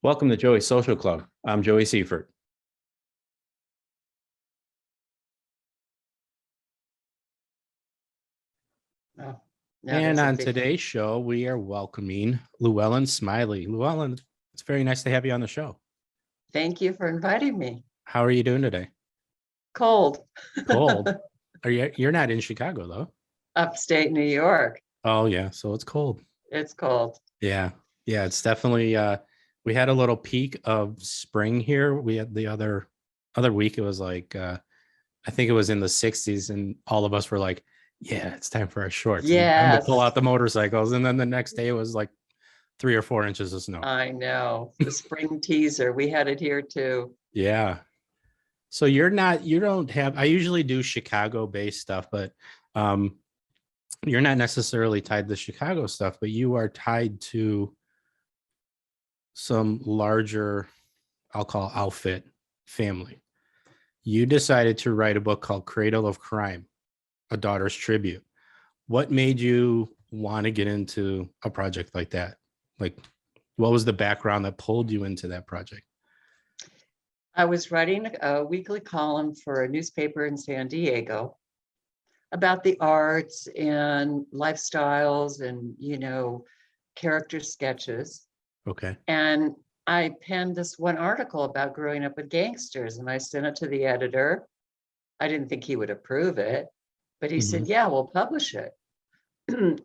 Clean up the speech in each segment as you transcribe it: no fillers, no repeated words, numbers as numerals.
Welcome to Joey's Social Club. I'm Joey Seifert. Oh, And on today's show, we are welcoming Luellen Smiley. Luellen, it's very nice to have you on the show. Thank you for inviting me. How are you doing today? Cold. Cold? You're not in Chicago, though. Upstate New York. Oh, yeah. So it's cold. It's cold. Yeah. Yeah, it's definitely we had a little peak of spring here. We had the other week, it was like I think it was in the 60s, and all of us were like, yeah, it's time for our shorts. Yes. Time to pull out the motorcycles. And then the next day it was like 3 or 4 inches of snow. I know. The spring teaser. We had it here too. Yeah. So you don't have, I usually do Chicago-based stuff, but you're not necessarily tied to Chicago stuff, but you are tied to some larger, I'll call outfit family. You decided to write a book called Cradle of Crime, A Daughter's Tribute. What made you want to get into a project like that? Like, what was the background that pulled you into that project? I was writing a weekly column for a newspaper in San Diego about the arts and lifestyles and, character sketches. Okay. And I penned this one article about growing up with gangsters, and I sent it to the editor. I didn't think he would approve it, but he said, yeah, we'll publish it.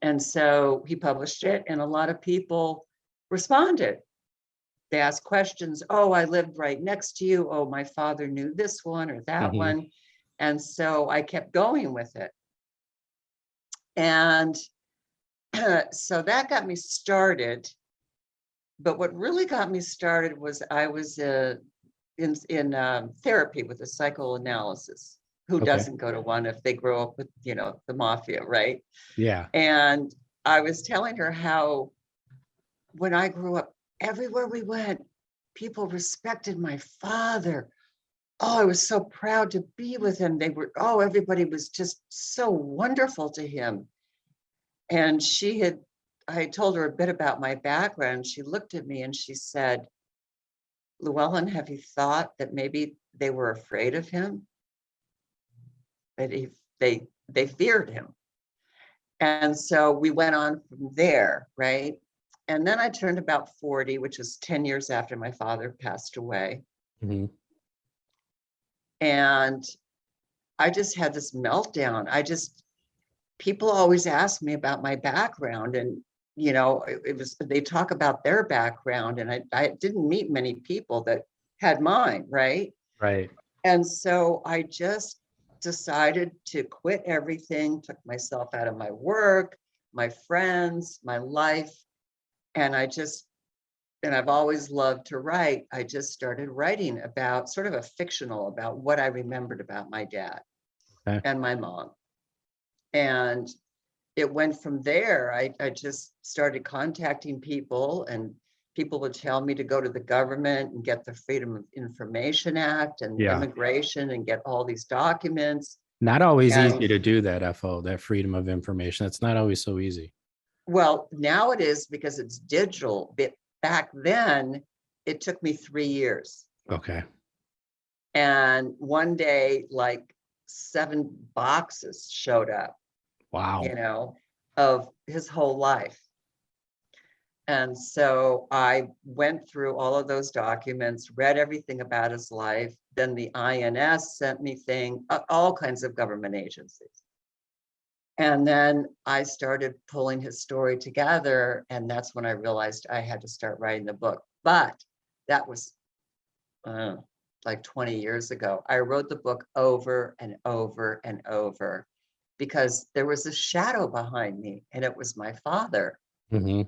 And so he published it, and a lot of people responded. They asked questions. Oh, I lived right next to you. Oh, my father knew this one or that one. And so I kept going with it. And so that got me started. But what really got me started was I was in therapy with a psychoanalysis. Who doesn't go to one if they grow up with, the mafia, right? Yeah. And I was telling her how when I grew up, everywhere we went, people respected my father. Oh, I was so proud to be with him. Everybody was just so wonderful to him. And I told her a bit about my background. She looked at me and she said, Luellen, have you thought that maybe they were afraid of him? That they feared him. And so we went on from there, right? And then I turned about 40, which was 10 years after my father passed away. And I just had this meltdown. People always ask me about my background, and they talk about their background, and I didn't meet many people that had mine, right? Right. And so I just decided to quit everything, took myself out of my work, my friends, my life. And I've always loved to write. I just started writing about sort of a fictional about what I remembered about my dad and my mom. And it went from there. I just started contacting people, and people would tell me to go to the government and get the Freedom of Information Act and immigration and get all these documents. Not always easy to do that, FO, that freedom of information. It's not always so easy. Well, now it is because it's digital. But back then, it took me 3 years. Okay. And one day, like 7 boxes showed up. Wow. Of his whole life. And so I went through all of those documents, read everything about his life. Then the INS sent me all kinds of government agencies. And then I started pulling his story together. And that's when I realized I had to start writing the book. But that was like 20 years ago. I wrote the book over and over and over, because there was a shadow behind me, and it was my father. And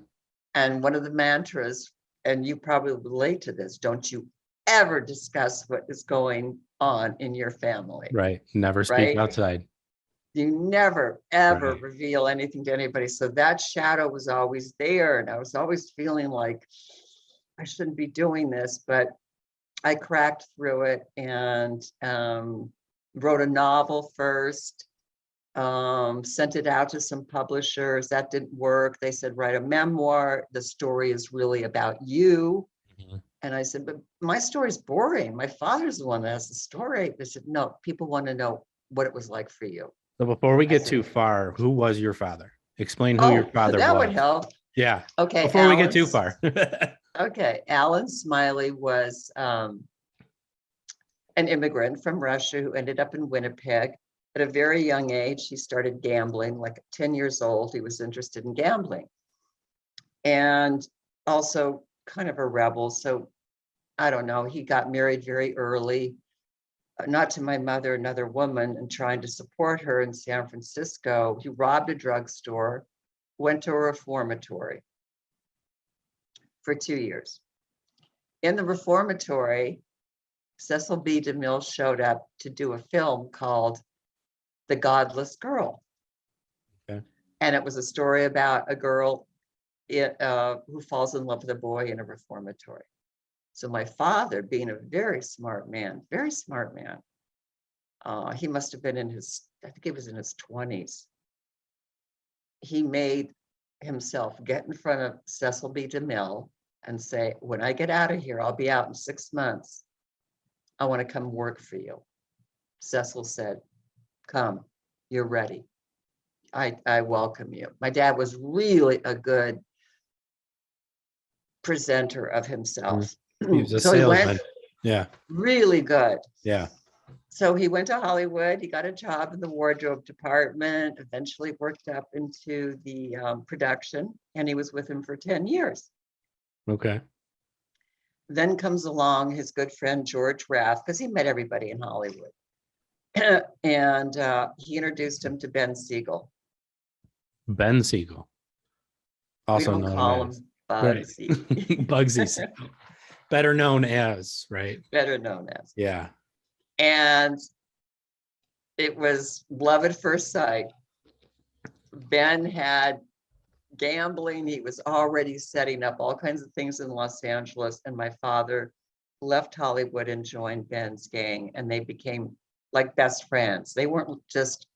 one of the mantras, and you probably relate to this, don't you ever discuss what is going on in your family. Right. Never speak outside. You never, ever reveal anything to anybody. So that shadow was always there. And I was always feeling like I shouldn't be doing this, but I cracked through it and wrote a novel first. Sent it out to some publishers. That didn't work. They said, write a memoir. The story is really about you. And I said, but my story's boring. My father's the one that has the story. They said, no, people want to know what it was like for you. So before we I get said, too far, who was your father? Explain who your oh, father that would was. help. Yeah. Okay, Before we get too far. Okay, Alan Smiley was an immigrant from Russia who ended up in Winnipeg. At a very young age, he started gambling. Like 10 years old, he was interested in gambling. And also kind of a rebel. So I don't know, he got married very early, not to my mother, another woman, and trying to support her in San Francisco. He robbed a drugstore, went to a reformatory for 2 years. In the reformatory, Cecil B. DeMille showed up to do a film called The Godless Girl. Okay. And it was a story about a girl who falls in love with a boy in a reformatory. So my father, being a very smart man, he must have been in his, I think he was in his 20s. He made himself get in front of Cecil B. DeMille and say, when I get out of here, I'll be out in 6 months. I want to come work for you. Cecil said, come, you're ready. I welcome you. My dad was really a good presenter of himself. He was a So he salesman. went Yeah. really good. Yeah. So he went to Hollywood. He got a job in the wardrobe department, eventually worked up into the production, and he was with him for 10 years. Okay. Then comes along his good friend, George Raft, because he met everybody in Hollywood. And he introduced him to Ben Siegel. Ben Siegel. We Also don't known call as him Bugsy. Bugsy Siegel. Better known as, right? Better known as. Yeah. And it was love at first sight. Ben had gambling. He was already setting up all kinds of things in Los Angeles. And my father left Hollywood and joined Ben's gang, and they became like best friends. They weren't just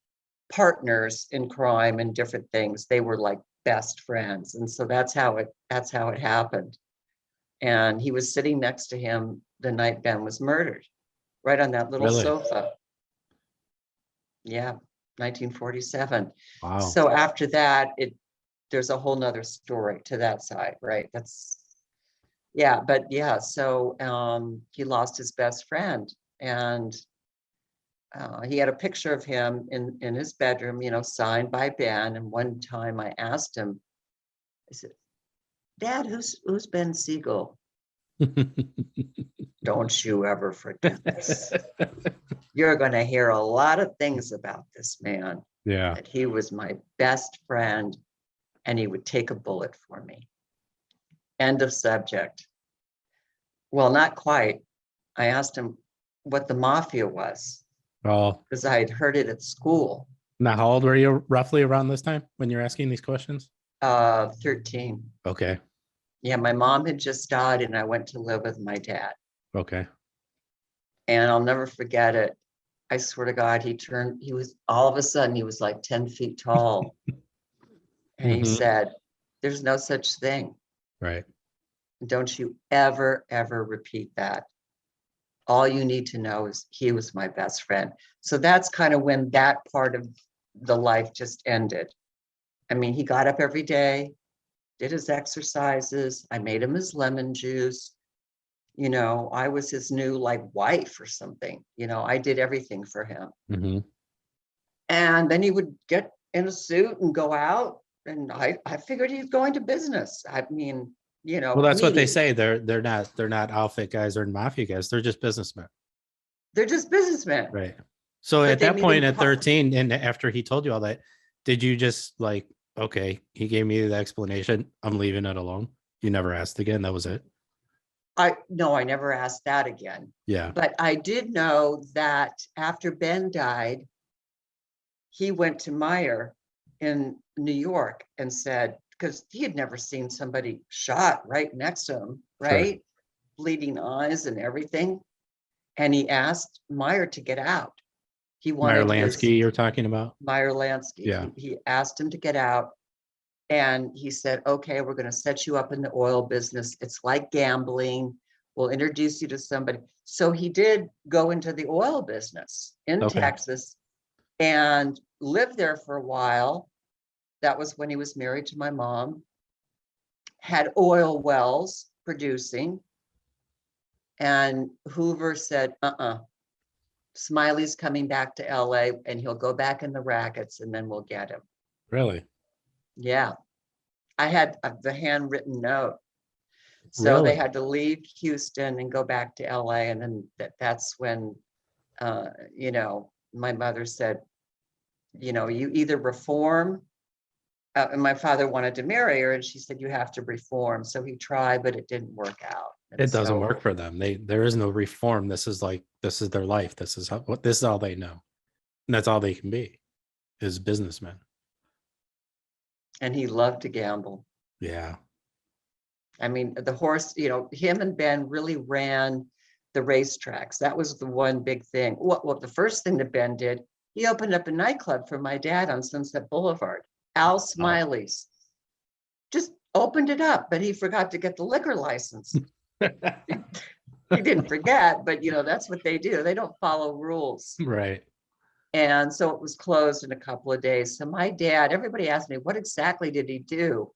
partners in crime and different things. They were like best friends. And so that's how it happened. And he was sitting next to him the night Ben was murdered, right on that little sofa. Yeah, 1947. Wow. So after that, there's a whole nother story to that side, right? So he lost his best friend, and he had a picture of him in his bedroom, signed by Ben. And one time I asked him, I said, Dad, who's Ben Siegel? Don't you ever forget this. You're going to hear a lot of things about this man. Yeah. That he was my best friend, and he would take a bullet for me. End of subject. Well, not quite. I asked him what the mafia was, Oh, because I had heard it at school. now how old were you roughly around this time when you're asking these questions? 13. Okay. Yeah, my mom had just died, and I went to live with my dad. Okay. And I'll never forget it. I swear to God, he was all of a sudden, he was like 10 feet tall. And he said, there's no such thing. Right. Don't you ever, ever repeat that. All you need to know is he was my best friend. So that's kind of when that part of the life just ended. I mean, he got up every day, did his exercises. I made him his lemon juice. I was his new wife or something. I did everything for him. Mm-hmm. And then he would get in a suit and go out. And I figured he's going to business. I mean, well, that's what they say. They're not outfit guys or mafia guys. They're just businessmen. They're just businessmen. Right. So at that point at 13, and after he told you all that, did you just okay, he gave me the explanation, I'm leaving it alone? You never asked again? That was it? No, I never asked that again. Yeah. But I did know that after Ben died, he went to Meyer in New York and said, because he had never seen somebody shot right next to him, right? Sure. Bleeding eyes and everything. And he asked Meyer to get out. He wanted Meyer Lansky, you're talking about? Meyer Lansky. Yeah. He asked him to get out. And he said, okay, we're going to set you up in the oil business. It's like gambling. We'll introduce you to somebody. So he did go into the oil business in Okay. Texas and lived there for a while. That was when he was married to my mom. Had oil wells producing. And Hoover said, Smiley's coming back to LA and he'll go back in the rackets and then we'll get him. Really? Yeah. I had the handwritten note. So Really? they had to leave Houston and go back to LA. And then that's when, you know, my mother said, you know, you either reform, and my father wanted to marry her and she said, you have to reform. So he tried, but it didn't work out. And It doesn't so, work for them. There is no reform. This is their life. This is all they know. And that's all they can be is businessmen. and he loved to gamble. Yeah. I mean, the horse, you know, him and Ben really ran the racetracks. That was the one big thing. Well, the first thing that Ben did, he opened up a nightclub for my dad on Sunset Boulevard, Al Smiley's. Just opened it up, but he forgot to get the liquor license. He didn't forget, but you know, that's what they do. They don't follow rules. Right. And so it was closed in a couple of days. So my dad, everybody asked me, what exactly did he do?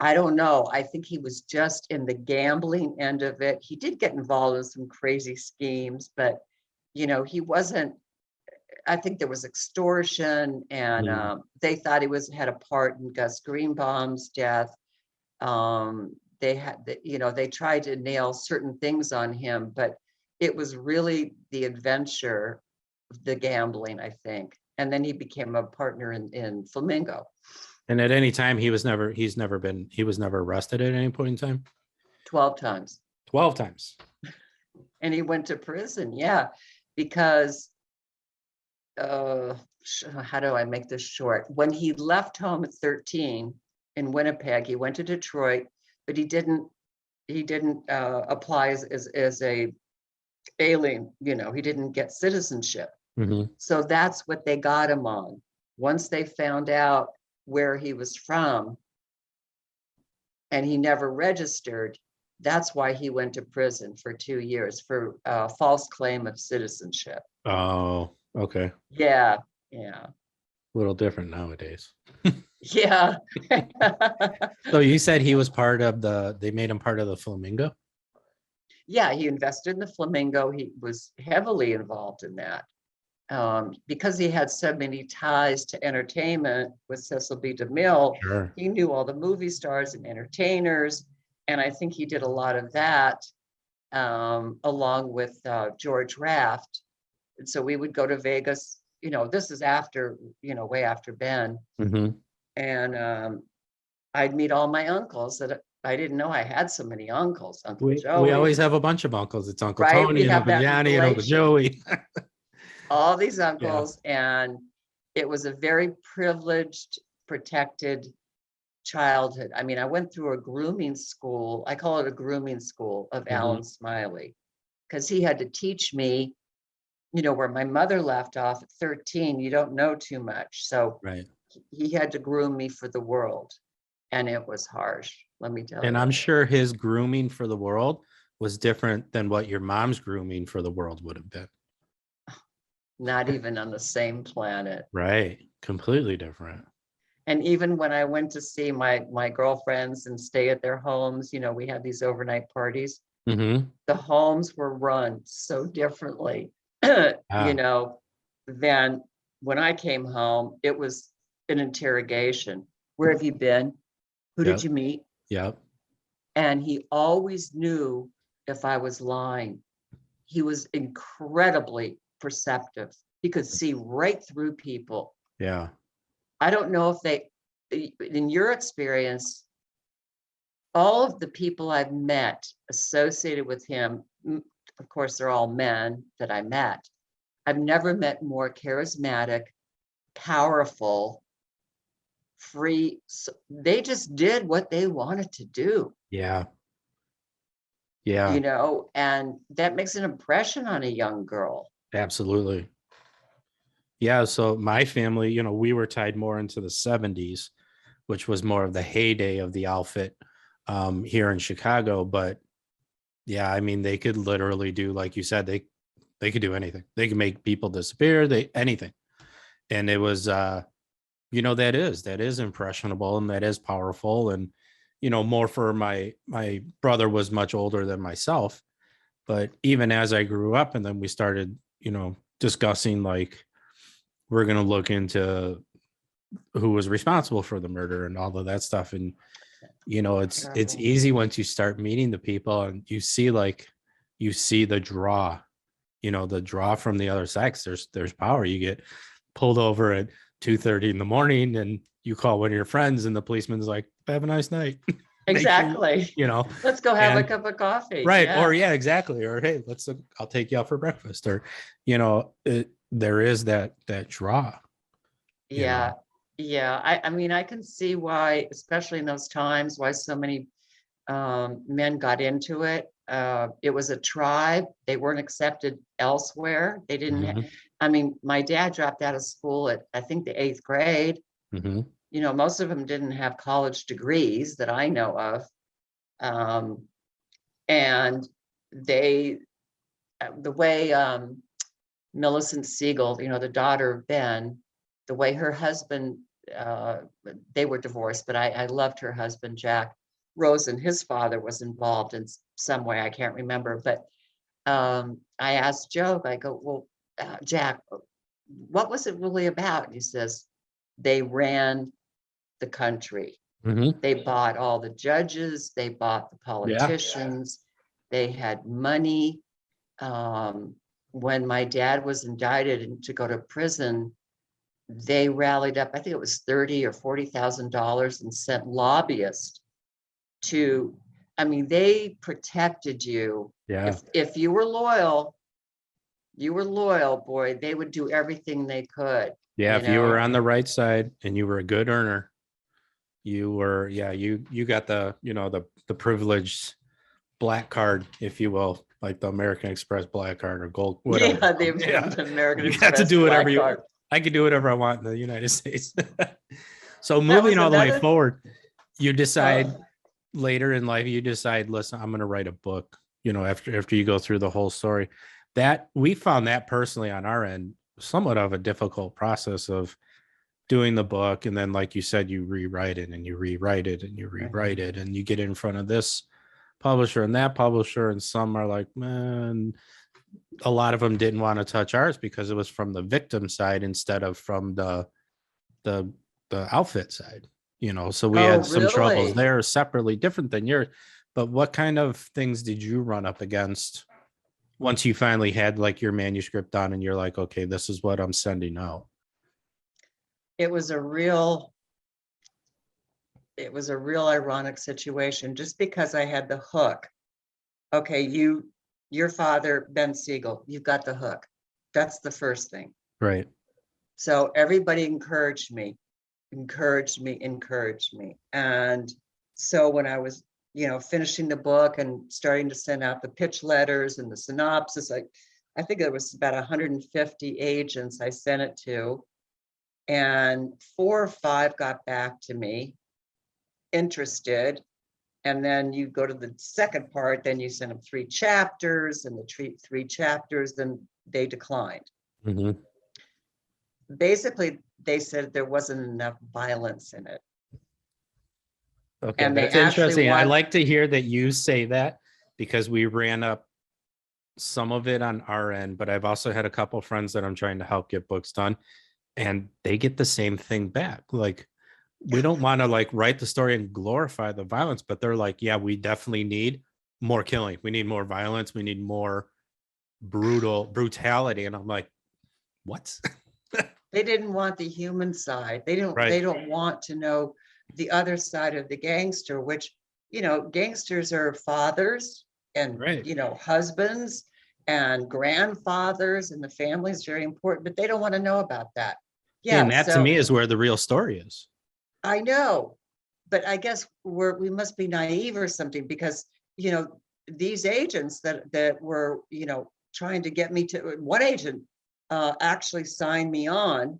I don't know. I think he was just in the gambling end of it. He did get involved in some crazy schemes, but you know, he wasn't, I think there was extortion and they thought he had a part in Gus Greenbaum's death. They had, you know, they tried to nail certain things on him, but it was really the adventure, the gambling, I think. And then he became a partner in Flamingo. And at any time, he was never arrested at any point in time. 12 times. 12 times. And he went to prison, yeah, because how do I make this short? When he left home at 13 in Winnipeg, he went to Detroit, but he didn't apply as a alien, you know, he didn't get citizenship. Mm-hmm. So that's what they got him on. Once they found out where he was from and he never registered, that's why he went to prison for 2 years for false claim of citizenship. Oh, okay. Yeah. A little different nowadays. Yeah. So you said he was they made him part of the Flamingo? Yeah, he invested in the Flamingo. He was heavily involved in that. Because he had so many ties to entertainment with Cecil B. DeMille, Sure. he knew all the movie stars and entertainers. And I think he did a lot of that along with George Raft. And so we would go to Vegas, you know, this is after, you know, way after Ben. Mm-hmm. And I'd meet all my uncles that I didn't know I had so many uncles. Uncle We Joey. always have a bunch of uncles. It's Uncle Right? Tony and Uncle Johnny and Uncle Joey. All these uncles, and it was a very privileged, protected childhood. I mean, I went through a grooming school. I call it a grooming school of Alan Smiley, because he had to teach me, you know, where my mother left off at 13. You don't know too much. So Right. he had to groom me for the world. And it was harsh, let me tell you. And I'm sure his grooming for the world was different than what your mom's grooming for the world would have been. Not even on the same planet. Right. Completely different. And even when I went to see my girlfriends and stay at their homes, you know, we had these overnight parties. Mm-hmm. The homes were run so differently, you know, than when I came home. It was an interrogation. Where have you been? Who did you meet? Yep. And he always knew if I was lying. He was incredibly perceptive. He could see right through people. Yeah. I don't know if in your experience, all of the people I've met associated with him, of course, they're all men that I met. I've never met more charismatic, powerful, free. They just did what they wanted to do. Yeah. Yeah. You know, and that makes an impression on a young girl. Absolutely. Yeah. So my family, you know, we were tied more into the 70s, which was more of the heyday of the outfit here in Chicago. But Yeah, I mean, they could literally do, like you said, they could do anything. They can make people disappear, anything. And it was that is impressionable and that is powerful. And more for my brother was much older than myself. But even as I grew up and then we started, discussing like we're gonna look into who was responsible for the murder and all of that stuff. And it's Terrible. easy once you start meeting the people and you see the draw, the draw from the other sex. There's power. You get pulled over at 2:30 in the morning and you call one of your friends and the policeman's like, have a nice night. Make sure Exactly. you Let's go have a and cup of coffee. right. Yeah. Or yeah, exactly. Or hey, I'll take you out for breakfast. Or there is that draw. Yeah. Yeah. I mean, I can see why, especially in those times, why so many men got into it. It was a tribe. They weren't accepted elsewhere. They didn't. Mhm, I mean, my dad dropped out of school at, I think, the 8th grade. mhm. Most of them didn't have college degrees that I know of. And they, the way Millicent Siegel, the daughter of Ben, the way her husband, they were divorced, but I loved her husband, Jack Rosen. His father was involved in some way, I can't remember, but I asked Joe, I go, well, Jack, what was it really about? And he says, they ran the country. Mhm. They bought all the judges, they bought the Yeah. politicians, they had money. When my dad was indicted and to go to prison, they rallied up, I think it was $30,000 or $40,000 and sent lobbyists to, I mean, they protected you. Yeah. If you were loyal, boy, they would do everything they could, Yeah. you If you were know. on the right side and you were a good earner, you got the privileged black card, if you will, like the American Express black card or gold, whatever. Yeah, Yeah. the American You got to Express do whatever black you card. I can do whatever I want in the United States. So That moving was all the way another, forward, you decide uh, later in life, listen, I'm going to write a book, after you go through the whole story. That we found that personally on our end, somewhat of a difficult process of doing the book. And then, like you said, you rewrite it and you rewrite it and you right. rewrite it and you get in front of this publisher and that publisher. And some are like, man, a lot of them didn't want to touch ours because it was from the victim side instead of from the outfit side, so we Oh, had some troubles really? there separately, different than yours. But what kind of things did you run up against once you finally had like your manuscript done and you're like, okay, this is what I'm sending out? It was a real, ironic situation just because I had the hook. Okay, your father, Ben Siegel, you've got the hook. That's the first thing. Right. So everybody encouraged me, encouraged me. And so when I was, finishing the book and starting to send out the pitch letters and the synopsis, I think it was about 150 agents I sent it to. And 4 or 5 got back to me interested. And then you go to the second part, then you send them 3 chapters, and the 3 chapters, then they declined. Mm-hmm. Basically, they said there wasn't enough violence in it. Okay, And they that's actually interesting. I want, like to hear that you say that because we ran up some of it on our end, but I've also had a couple of friends that I'm trying to help get books done, and they get the same thing back. Like, we don't want to like write the story and glorify the violence, but they're like, yeah, we definitely need more killing. We need more violence. We need more brutality. And I'm like, what? they didn't want the human side. They Right. don't want to know the other side of the gangster, which, gangsters are fathers and, Right. husbands and grandfathers, and the family is very important, but they don't want to know about that. Yeah, And that to me so is where the real story is. I know, but I guess we must be naive or something, because, these agents that were, trying to get me to, one agent actually signed me on.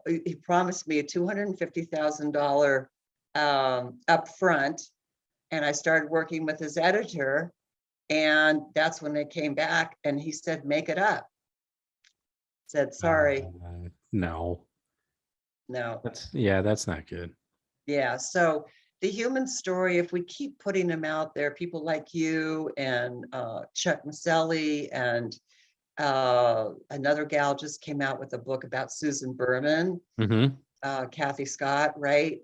He promised me a $250,000 upfront, and I started working with his editor. And that's when they came back and he said, make it up. Said, sorry, No, no. that's not good. Yeah, so the human story, if we keep putting them out there, people like you and Chuck Maselli and another gal just came out with a book about Susan Berman, Kathy Scott, right?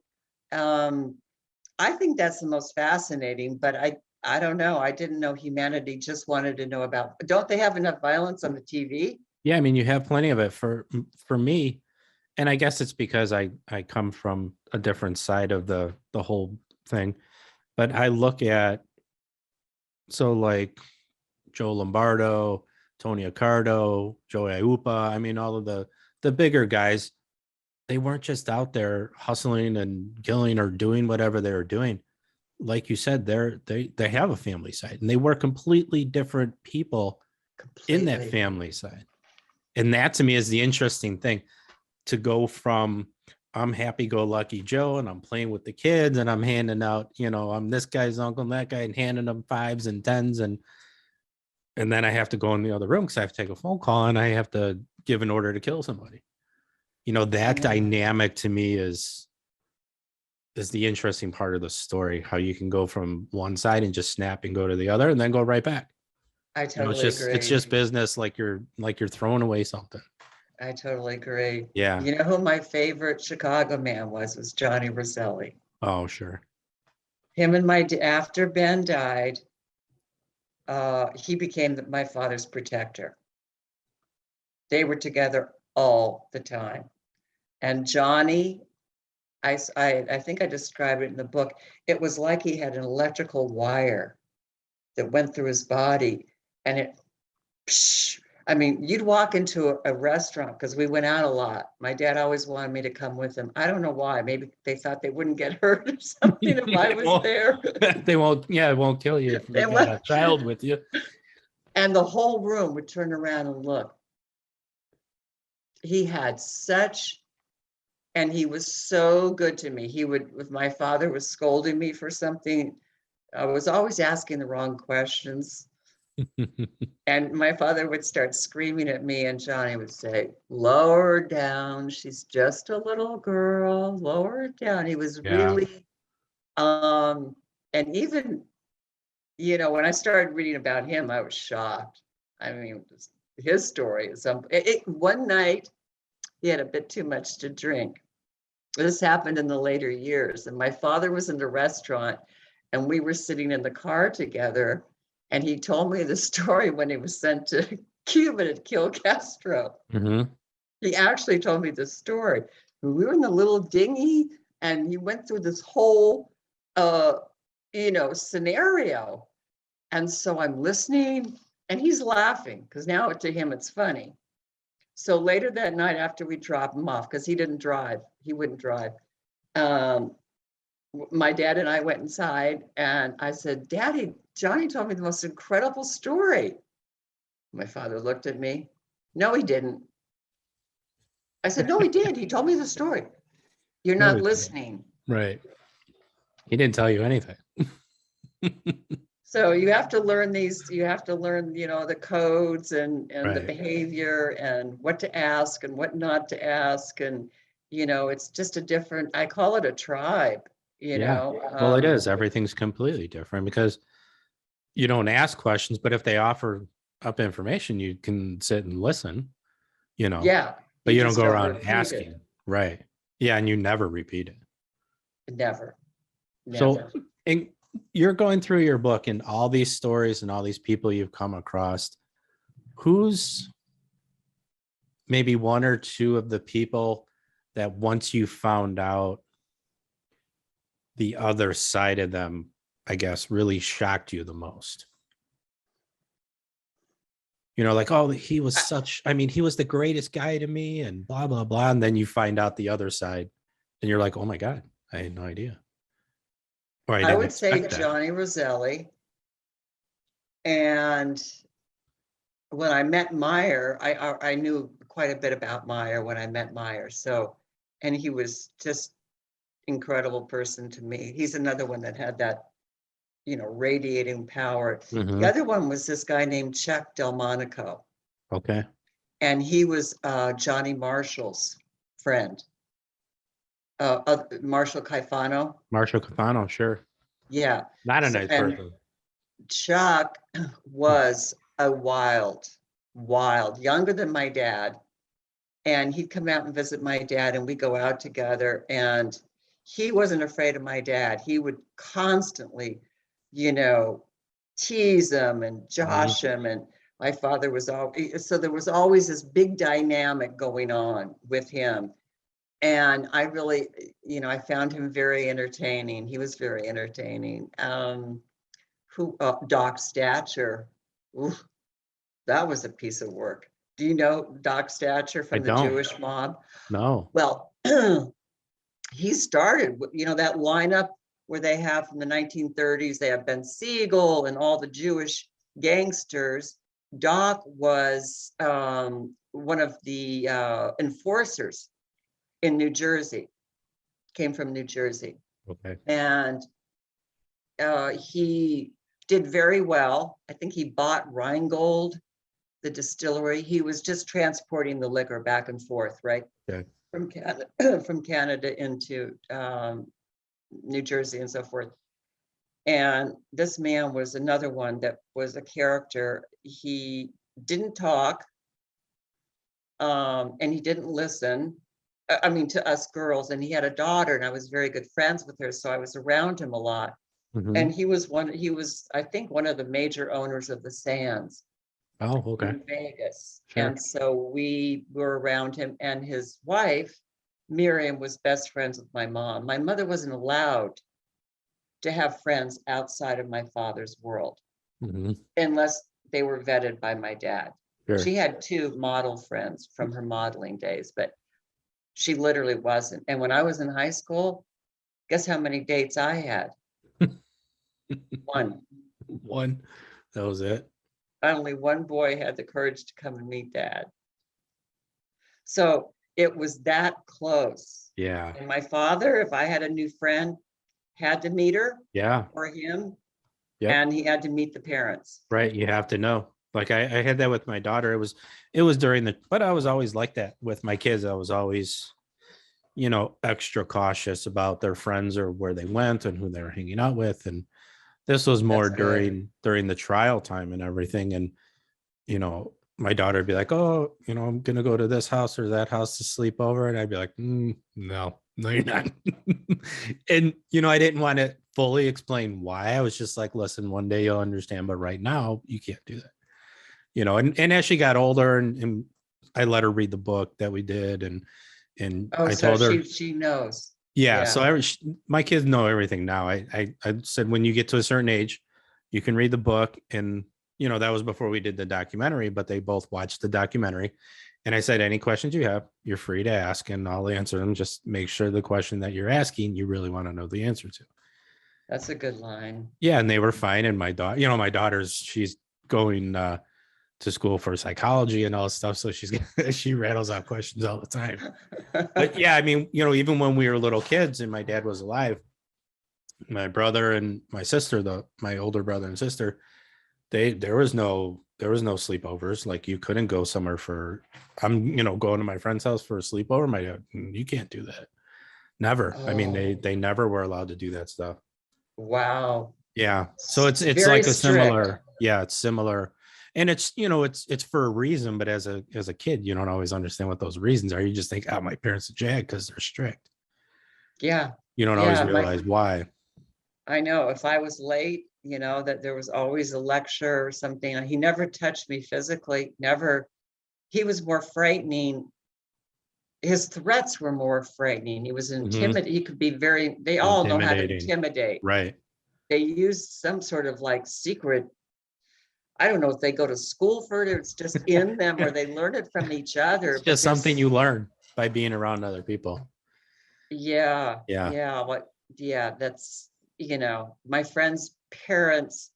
I think that's the most fascinating, but I don't know. I didn't know humanity just wanted to know about, don't they have enough violence on the TV? Yeah, I mean, you have plenty of it for me, and I guess it's because I come from a different side of the whole thing. But I look at, so like Joe Lombardo, Tony Accardo, Joe Iupa, I mean, all of the bigger guys, they weren't just out there hustling and killing or doing whatever they were doing. Like you said, they have a family side, and they were completely different people in that Completely. family side. And that to me is the interesting thing, to go from I'm happy-go-lucky Joe and I'm playing with the kids and I'm handing out, I'm this guy's uncle and that guy and handing them fives and tens, and then I have to go in the other room because I have to take a phone call and I have to give an order to kill somebody. That dynamic to me is the interesting part of the story, how you can go from one side and just snap and go to the other and then go right back. I totally agree. It's just business, like you're throwing away something. I totally agree. Yeah. You know who my favorite Chicago man was Johnny Roselli. Oh, sure. Him and after Ben died, he became my father's protector. They were together all the time. And Johnny, I think I described it in the book. It was like he had an electrical wire that went through his body, and it, I mean, you'd walk into a restaurant, because we went out a lot. My dad always wanted me to come with him. I don't know why. Maybe they thought they wouldn't get hurt or something if I was there. They won't. Yeah, it won't kill you if you got a child with you. And the whole room would turn around and look. He had such, and he was so good to me. He would, if my father was scolding me for something, I was always asking the wrong questions. And my father would start screaming at me, and Johnny would say, lower her down. She's just a little girl. Lower it down. He was really, and even, when I started reading about him, I was shocked. I mean, his story is one night he had a bit too much to drink. This happened in the later years, and my father was in the restaurant and we were sitting in the car together, and he told me the story when he was sent to Cuba to kill Castro. He actually told me the story. We were in the little dinghy and he went through this whole scenario. And so I'm listening and he's laughing because now to him it's funny. So later that night, after we dropped him off, because he didn't drive, he wouldn't drive, my dad and I went inside and I said, Daddy, Johnny told me the most incredible story. My father looked at me. No, he didn't. I said, no, he did. He told me the story. You're not listening. Right. He didn't tell you anything. So you have to learn the codes and the behavior and what to ask and what not to ask. And, it's just a different, I call it a tribe, Well, it is. Everything's completely different because you don't ask questions, but if they offer up information, you can sit and listen, Yeah. but you don't go around asking. Right. Yeah. And you never repeat it. Never. So, and you're going through your book and all these stories and all these people you've come across. Who's maybe one or two of the people that once you found out the other side of them, I guess, really shocked you the most? Like, oh, he was he was the greatest guy to me and blah, blah, blah. And then you find out the other side and you're like, oh my God, I had no idea. Or I would say Johnny Roselli. And when I met Meyer, I knew quite a bit about Meyer when I met Meyer. So, and he was just incredible person to me. He's another one that had that radiating power. Hmm. The other one was this guy named Chuck Delmonico, Okay. and he was Johnny Marshall's friend, Marshall Caifano. Marshall Cafano, sure. Yeah. Not a So, nice and person. Chuck was a wild, younger than my dad. And he'd come out and visit my dad, and we go out together. And he wasn't afraid of my dad. He would constantly, tease him and josh him. And my father was always, so there was always this big dynamic going on with him. And I really, I found him very entertaining. He was very entertaining. Doc Stature. Ooh, that was a piece of work. Do you know Doc Stature I from the don't. Jewish mob? No. Well, he started, that lineup where they have from the 1930s, they have Ben Siegel and all the Jewish gangsters. Doc was one of the enforcers in New Jersey, came from New Jersey. Okay. And he did very well. I think he bought Rheingold, the distillery. He was just transporting the liquor back and forth, right? Okay. From Canada into New Jersey and so forth. And this man was another one that was a character. He didn't talk, and he didn't listen. I mean, to us girls. And he had a daughter, and I was very good friends with her, so I was around him a lot. Hmm. And he was, I think, one of the major owners of the Sands. Oh, okay. In Vegas. Sure. And so we were around him, and his wife, Miriam, was best friends with my mom. My mother wasn't allowed to have friends outside of my father's world Hmm. unless they were vetted by my dad. Sure. She had 2 model friends from her modeling days, but she literally wasn't. And when I was in high school, guess how many dates I had? One. One. That was it. Only one boy had the courage to come and meet dad. So it was that close. Yeah. And my father, if I had a new friend, had to meet her Yeah. or him, Yep. and he had to meet the parents. Right. You have to know. Like I had that with my daughter. It was during but I was always like that with my kids. I was always, extra cautious about their friends or where they went and who they were hanging out with. And this was more That's good. during the trial time and everything. And, my daughter would be like, oh, I'm going to go to this house or that house to sleep over. And I'd be like, no, you're not. And, I didn't want to fully explain why. I was just like, listen, one day you'll understand, but right now you can't do that. And as she got older and I let her read the book that we did. And I So told her, she knows. yeah. Yeah. So my kids know everything now. I said, when you get to a certain age, you can read the book. And, that was before we did the documentary, but they both watched the documentary. And I said, any questions you have, you're free to ask and I'll answer them. Just make sure the question that you're asking, you really want to know the answer to. That's a good line. Yeah. And they were fine. And my daughter, my daughter's, she's going to school for psychology and all this stuff. So she rattles out questions all the time. But yeah, I mean, even when we were little kids and my dad was alive, my brother and my sister, my older brother and sister, there was no sleepovers. Like you couldn't go somewhere I'm going to my friend's house for a sleepover. My dad, you can't do that. Never. I mean, they never were allowed to do that stuff. Wow. Yeah. So it's very like a similar, strict. yeah, it's similar. And it's, it's for a reason, but as a kid, you don't always understand what those reasons are. You just think, oh, my parents are jag because they're strict. Yeah. You don't always realize why. I know if I was late, that there was always a lecture or something. He never touched me physically, never. He was more frightening. His threats were more frightening. He was intimidating. He could be they all know how to intimidate. Right. They used some sort of like secret, I don't know if they go to school for it or it's just in them or they learn it from each other. It's just something you learn by being around other people. Yeah. Yeah. Yeah. That's, my friend's parents,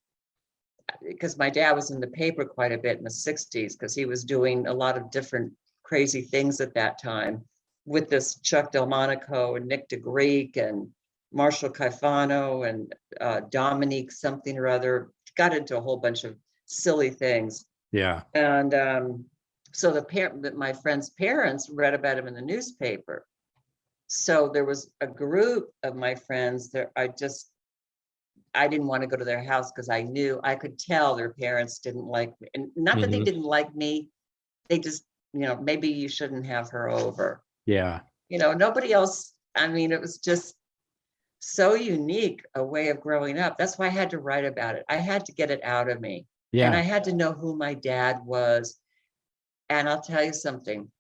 because my dad was in the paper quite a bit in the 60s because he was doing a lot of different crazy things at that time with this Chuck Delmonico and Nick DeGreek and Marshall Caifano and Dominique something or other, got into a whole bunch of silly things. Yeah. And so my friend's parents read about him in the newspaper. So there was a group of my friends that I didn't want to go to their house because I could tell their parents didn't like me. And not that they didn't like me, they just, maybe you shouldn't have her over. Yeah. Nobody else, I mean, it was just so unique a way of growing up. That's why I had to write about it. I had to get it out of me. And I Yeah. had to know who my dad was. And I'll tell you something.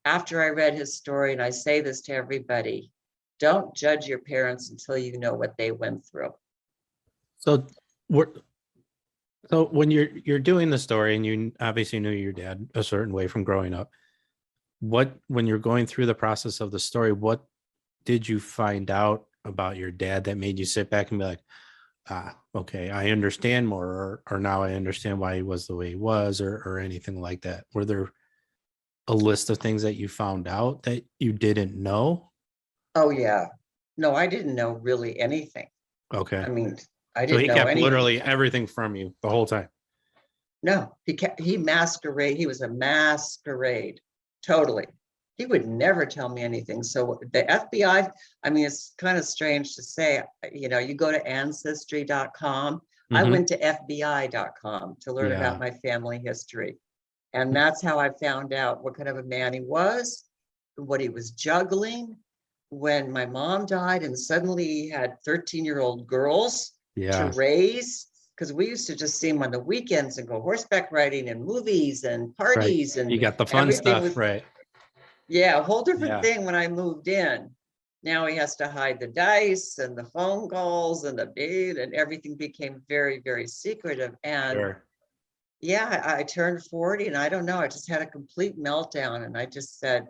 After I read his story, and I say this to everybody, don't judge your parents until you know what they went through. So when you're doing the story, and you obviously knew your dad a certain way from growing up, when you're going through the process of the story, what did you find out about your dad that made you sit back and be like, okay, I understand more, or now I understand why he was the way he was, or anything like that? Were there a list of things that you found out that you didn't know? Oh, yeah. No, I didn't know really anything. Okay. I mean, I So didn't he know kept anything. literally everything from you the whole time. No, he masquerade. He was a masquerade. Totally. He would never tell me anything. So the FBI, I mean, it's kind of strange to say, you go to ancestry.com. I Mhm. went to FBI.com to learn about my family history. And that's how I found out what kind of a man he was, what he was juggling. When my mom died and suddenly he had 13-year-old girls to Yeah. raise, because we used to just see him on the weekends and go horseback riding and movies and Right. parties and You got the fun everything stuff, right? yeah, a whole different Yeah. thing when I moved in. Now he has to hide the dice and the phone calls and the bid, and everything became very, very secretive. And Sure. yeah, I turned 40 and I don't know, I just had a complete meltdown and I just said,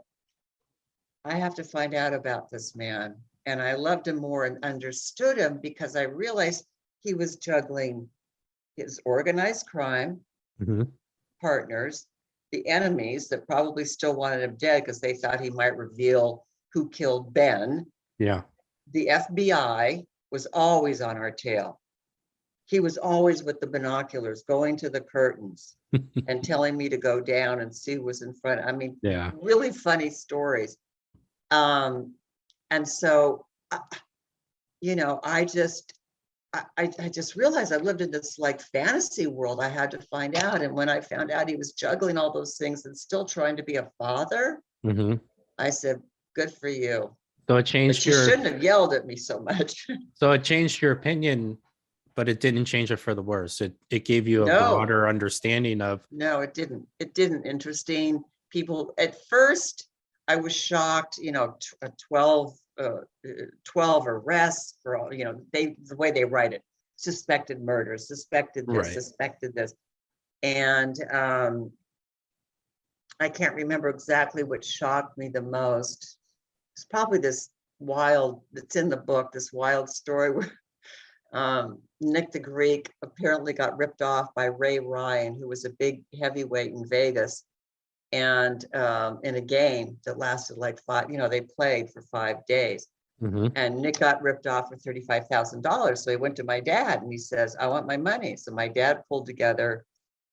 I have to find out about this man. And I loved him more and understood him because I realized he was juggling his organized crime Mhm. partners, the enemies that probably still wanted him dead because they thought he might reveal who killed Ben. Yeah. The FBI was always on our tail. He was always with the binoculars, going to the curtains and telling me to go down and see who was in front. I mean, Yeah. really funny stories. And so, I just realized I lived in this like fantasy world. I had to find out. And when I found out he was juggling all those things and still trying to be a father, Mhm. I said, good for you. So it But changed you shouldn't have yelled at me so much. your opinion, but it didn't change it for the worse. It gave you a No, broader understanding of. no, it didn't. It didn't. Interesting. People, at first, I was shocked, 12 arrests for all, the way they write it, suspected murder, suspected this, Right. suspected this. And I can't remember exactly what shocked me the most. It's probably this wild, it's in the book, this wild story where Nick the Greek apparently got ripped off by Ray Ryan, who was a big heavyweight in Vegas. And in a game that lasted like they played for 5 days. Mhm. And Nick got ripped off for $35,000. So he went to my dad and he says, I want my money. So my dad pulled together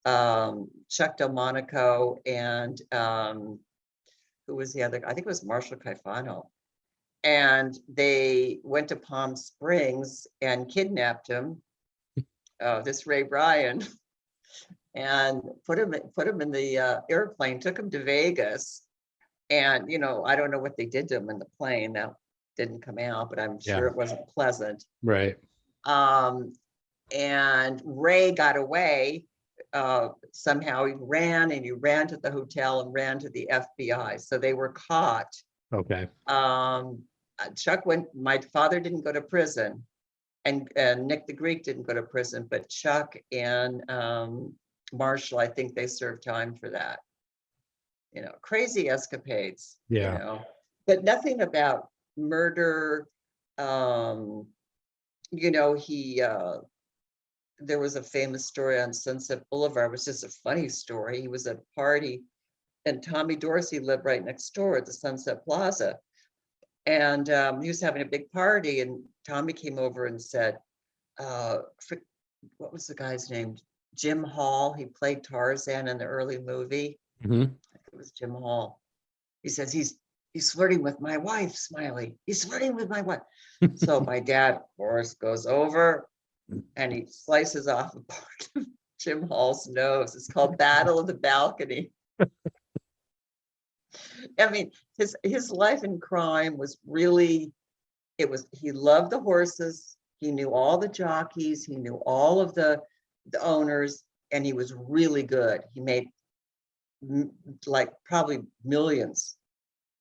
Chuck Delmonico and who was the other? I think it was Marshall Caifano. And they went to Palm Springs and kidnapped him, this Ray Bryan, and put him in the airplane, took him to Vegas. And, I don't know what they did to him in the plane. That didn't come out, but I'm sure Yeah. it wasn't pleasant. Right. And Ray got away. Somehow he ran to the hotel and ran to the FBI. So they were caught. Okay. My father didn't go to prison, and Nick the Greek didn't go to prison, but Chuck and Marshall, I think they served time for that. Crazy escapades, Yeah. but nothing about murder. There was a famous story on Sunset Boulevard. It was just a funny story. He was at a party and Tommy Dorsey lived right next door at the Sunset Plaza. And he was having a big party, and Tommy came over and said, what was the guy's name? Jim Hall. He played Tarzan in the early movie. Mm-hmm. It was Jim Hall. He says, he's flirting with my wife, Smiley. He's flirting with my wife. So my dad, of course, goes over and he slices off a part of Jim Hall's nose. It's called Battle of the Balcony. I mean, his life in crime was really, he loved the horses. He knew all the jockeys. He knew all of the owners, and he was really good. He made like probably millions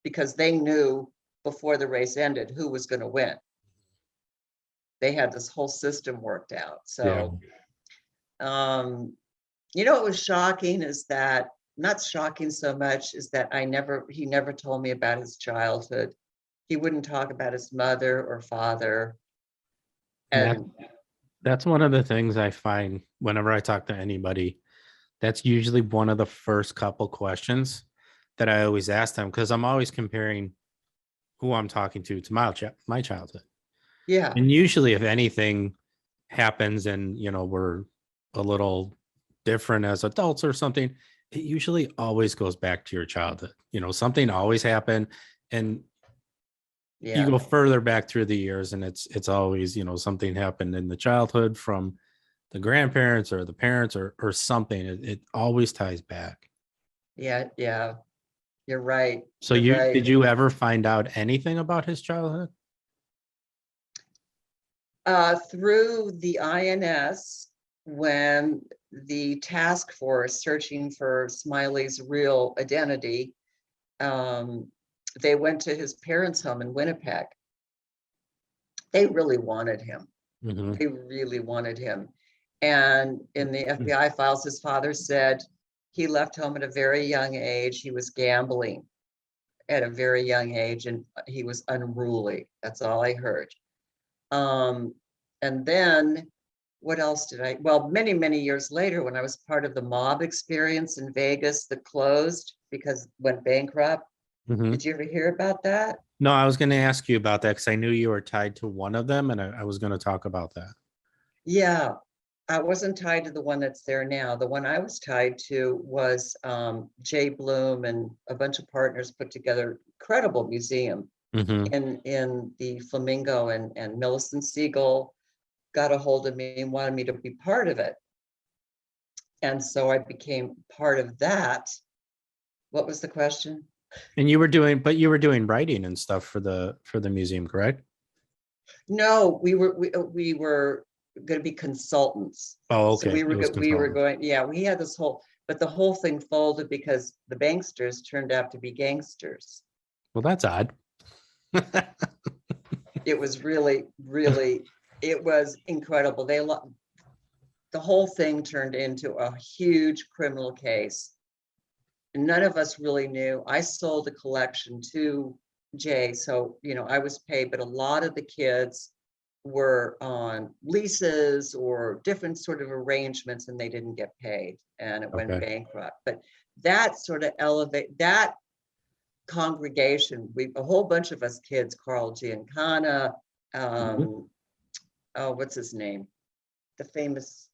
because they knew before the race ended who was going to win. They had this whole system worked out. So, what was shocking is that, not shocking so much, is that he never told me about his childhood. He wouldn't talk about his mother or father. And that's one of the things I find whenever I talk to anybody. That's usually one of the first couple questions that I always ask them, because I'm always comparing who I'm talking to my childhood. Yeah. And usually if anything happens and, we're a little different as adults or something, it usually always goes back to your childhood. Something always happened, and you go further back through the years, and it's always, something happened in the childhood from the grandparents or the parents or something. It always ties back. Yeah. You're right. So did you ever find out anything about his childhood? Through the INS, when the task force searching for Smiley's real identity, they went to his parents' home in Winnipeg. They really wanted him. Mm-hmm. They really wanted him. And in the FBI files, his father said he left home at a very young age. He was gambling at a very young age, and he was unruly. That's all I heard. And then what else did many, many years later, when I was part of the mob experience in Vegas that closed because went bankrupt. Mm-hmm. Did you ever hear about that? No, I was going to ask you about that because I knew you were tied to one of them, and I was going to talk about that. Yeah, I wasn't tied to the one that's there now. The one I was tied to was Jay Bloom and a bunch of partners put together incredible museum in the Flamingo, and Millicent Siegel got a hold of me and wanted me to be part of it. And so I became part of that. What was the question? And you were doing writing and stuff for the museum, correct? No, we were going to be consultants. Oh, okay. So we were going, we had this but the whole thing folded because the banksters turned out to be gangsters. Well, that's odd. It was really, really, it was incredible. The whole thing turned into a huge criminal case. None of us really knew. I sold the collection to Jay, so I was paid, but a lot of the kids were on leases or different sort of arrangements, and they didn't get paid, and it went bankrupt. But that sort of that congregation, a whole bunch of us kids, Carl Giancana, what's his name? The famous,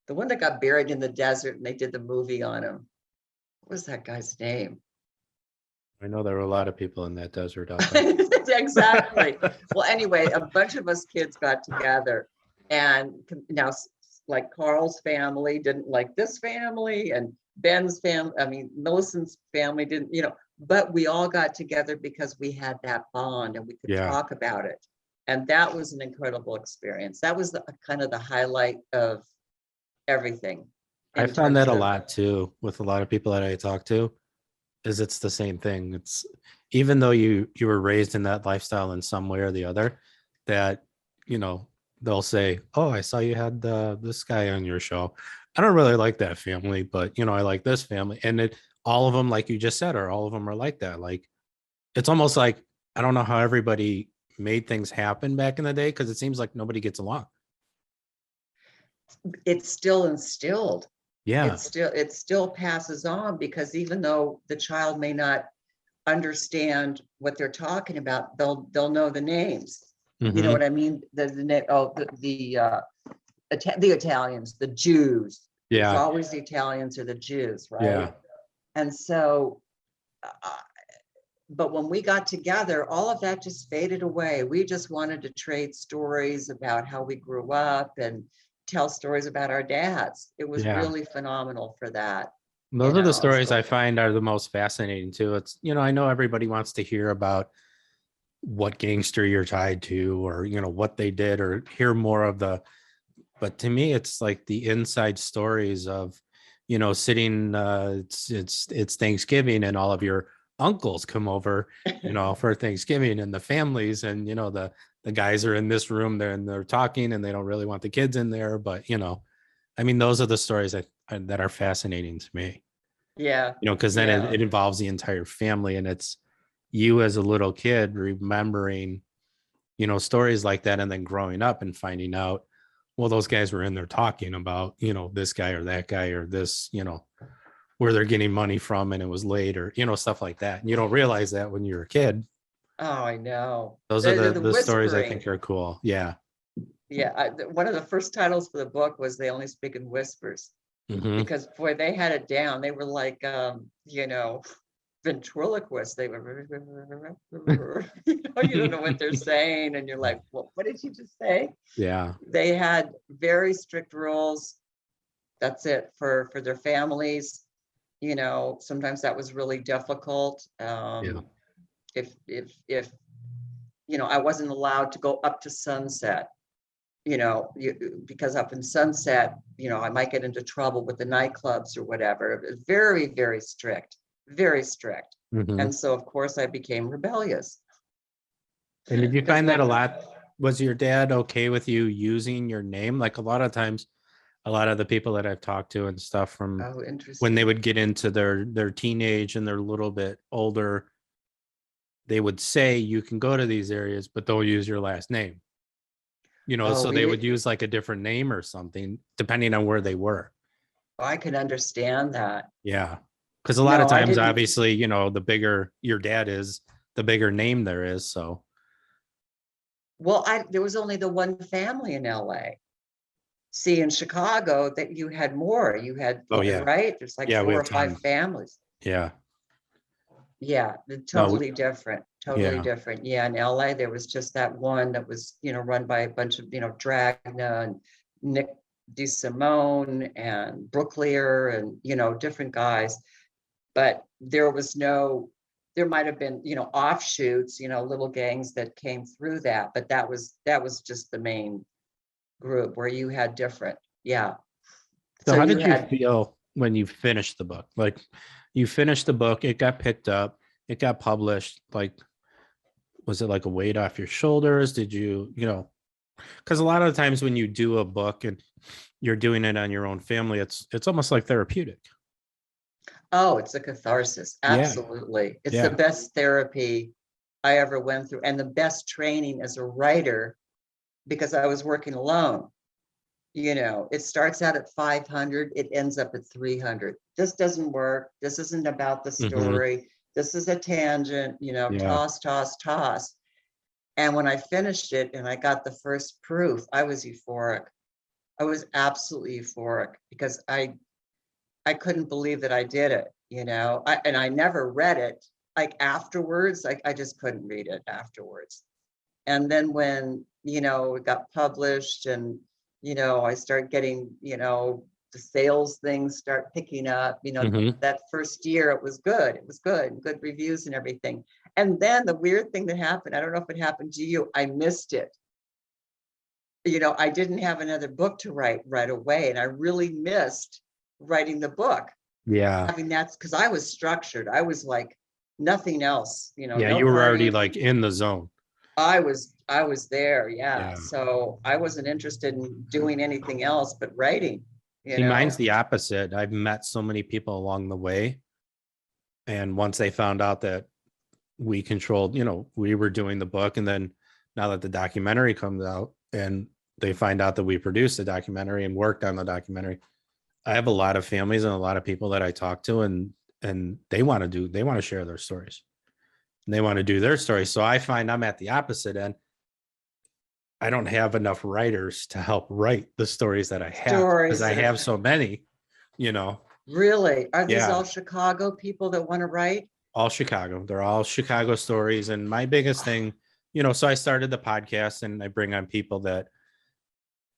the one that got buried in the desert and they did the movie on him. What was that guy's name? I know there were a lot of people in that desert out there. Exactly. Well, anyway, a bunch of us kids got together, and now like Carl's family didn't like this family, and Ben's family, Millicent's family didn't, but we all got together because we had that bond and we could talk about it. And that was an incredible experience. That was kind of the highlight of everything. I found that a lot too with a lot of people that I talk to, is it's the same thing. It's even though you were raised in that lifestyle in some way or the other, that they'll say, oh, I saw you had this guy on your show. I don't really like that family, but I like this family. And all of them, like you just said, all of them are like that. Like, it's almost like, I don't know how everybody made things happen back in the day, because it seems like nobody gets along. It's still instilled. Yeah. It still passes on, because even though the child may not understand what they're talking about, they'll know the names. You know Mhm. what I mean? The name, oh, the Italians, the Jews. It's Yeah. always the Italians or the Jews, right? Yeah. And so, but when we got together, all of that just faded away. We just wanted to trade stories about how we grew up and tell stories about our dads. It was Yeah. really phenomenal for that, Those are the stories I so find are the most fascinating too. It's, I know everybody wants to hear about what gangster you're tied to, or, what they did, or hear more of but to me, it's like the inside stories of, sitting, it's Thanksgiving and all of your uncles come over, for Thanksgiving, and the families, and, the guys are in this room there and they're talking and they don't really want the kids in there. But, I mean, those are the stories that are fascinating to me, yeah, because then yeah. it involves the entire family, and it's you as a little kid remembering, stories like that, and then growing up and finding out, well, those guys were in there talking about, this guy or that guy, or this, where they're getting money from, and it was late, or, stuff like that. And you don't realize that when you're a kid. Oh, I know. Those are The the stories I think whispering. are cool. Yeah. Yeah, one of the first titles for the book was They Only Speak in Whispers, Hmm. because boy, they had it down. They were like, ventriloquists. They were, you don't know what they're saying, and you're like, well, what did you just say? Yeah. They had very strict rules. That's it for their families. Sometimes that was really difficult. Yeah. If I wasn't allowed to go up to Sunset, because up in Sunset, I might get into trouble with the nightclubs or whatever. It was very, very strict, very strict. Hmm. And so, of course, I became rebellious. And did you Because find that then, a lot? Was your dad okay with you using your name? Like, a lot of times, a lot of the people that I've talked to and stuff, from oh, when they interesting. would get into their teenage and they're a little bit older, they would say you can go to these areas, but they'll use your last name. Oh, So they would use like a different name or something depending on where they were. I can understand that. Yeah. Because a lot of No, I times, didn't. obviously, the bigger your dad is, the bigger name there is. So, Well, there was only the one family in LA. See, in Chicago, that you had more. You had, oh, yeah. right? There's like Yeah, we four have or five tons. families. Yeah. Yeah, No, totally different, totally yeah. different. Yeah, in LA, there was just that one that was, run by a bunch of, Dragna and Nick DeSimone and Brooklier and, different guys. But there might have been, offshoots, little gangs that came through that, but that was just the main group where you had different. Yeah. So So how you did you had, feel when you finished the book? Like, you finished the book, it got picked up, it got published. Like, was it like a weight off your shoulders? Did because a lot of the times when you do a book and you're doing it on your own family, it's almost like therapeutic. oh, it's a catharsis. Yeah. Absolutely. It's the Yeah. best therapy I ever went through, and the best training as a writer, because I was working alone. It starts out at 500, it ends up at 300. This doesn't work. This isn't about the Hmm. story. This is a tangent, Yeah. toss, toss, toss. And when I finished it and I got the first proof, I was euphoric. I was absolutely euphoric because I couldn't believe that I did it, and I never read it like afterwards. I just couldn't read it afterwards. And then when, it got published and, I start getting, the sales things start picking up, Hmm. that first year it was good. It was good reviews and everything. And then the weird thing that happened, I don't know if it happened to you, I missed it. I didn't have another book to write right away. And I really missed writing the book. Yeah. I mean, that's because I was structured. I was like nothing else, Yeah. no You were already partying. like in the zone. I was there, yeah. Yeah. So I wasn't interested in doing anything else but writing, See, mine's the opposite. I've met so many people along the way. And once they found out that we controlled, we were doing the book, and then now that the documentary comes out and they find out that we produced the documentary and worked on the documentary, I have a lot of families and a lot of people that I talk to, and they want to share their stories. and they want to do their story. So I find I'm at the opposite end. I don't have enough writers to help write the stories that I have because Stories I that have are so many, you know. really, are these Yeah, all Chicago people that want to write? all Chicago. They're all Chicago stories. And my biggest thing, so I started the podcast and I bring on people that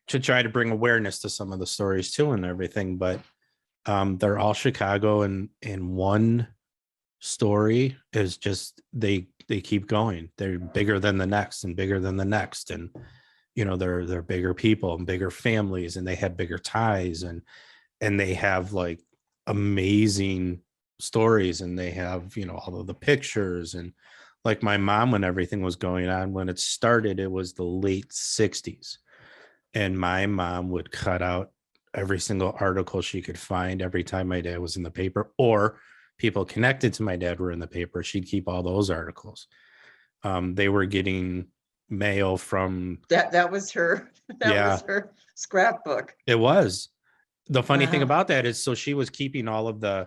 to try to bring awareness to some of the stories too and everything. But they're all Chicago, and one story is just they keep going. They're bigger than the next and bigger than the next. And they're bigger people and bigger families, and they have bigger ties, and they have like amazing stories, and they have all of the pictures. And like my mom, when everything was going on, when it started, it was the late 60s, and my mom would cut out every single article she could find every time my dad was in the paper, or people connected to my dad were in the paper. She'd keep all those articles. They were getting mail from That was her, that yeah, was her scrapbook. it was. The funny thing Wow. about that is, so she was keeping all of the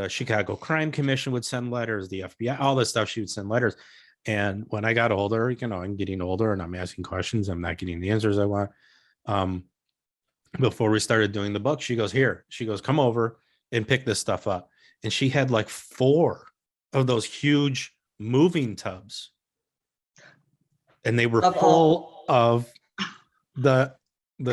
Chicago Crime Commission would send letters, the FBI, all this stuff. She would send letters. And when I got older, I'm getting older and I'm asking questions. I'm not getting the answers I want. Before we started doing the book, she goes, come over and pick this stuff up. And she had like 4 of those huge moving tubs. And they were Of full all, of the